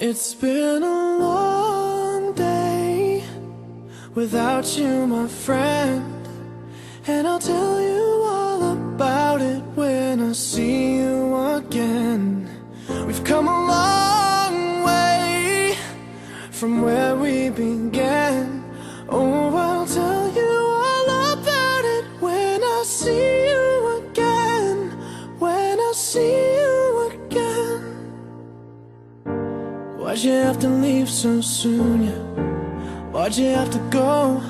It's been a long day without you, my friend, and I'll tell you all about it when I see you again. We've come a long way from where we began. Oh, I'll tell you all about it when I see you again. When I see you again. Why'd you have to leave so soon, yeah? Why'd you have to go?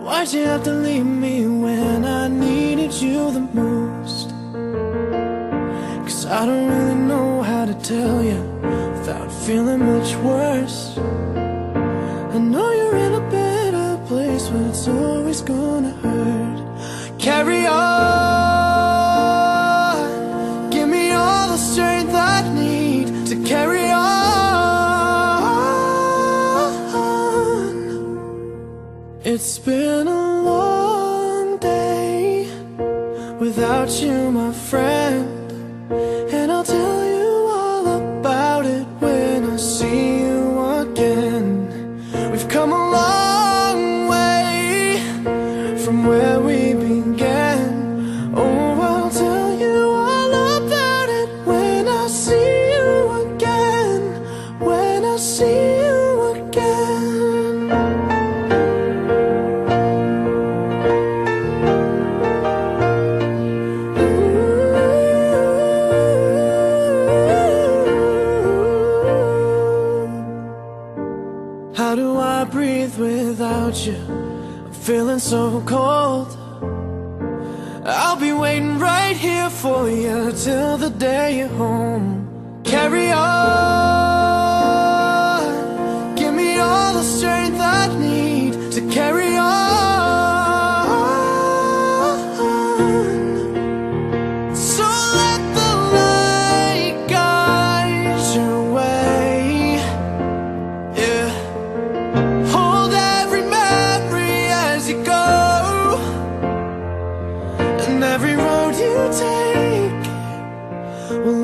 Why'd you have to leave me when I needed you the most? 'Cause I don't really know how to tell you without feeling much worse. I know you're in a better place, but it's always gonna hurt. Carry on, give me all the strength I need to carry on. It's been a long day without you, my friend, and I'll tell you all about it when I see you again. We've come a long way from where we began. Oh, I'll tell you all about it when I see you again. When I see you again. How do I breathe without you? I'm feeling so cold. I'll be waiting right here for you till the day you're home. Carry on, give me all the strength I need to carry on. So let the light guide your way, yeah. Hold every memory as you go, and every road you take will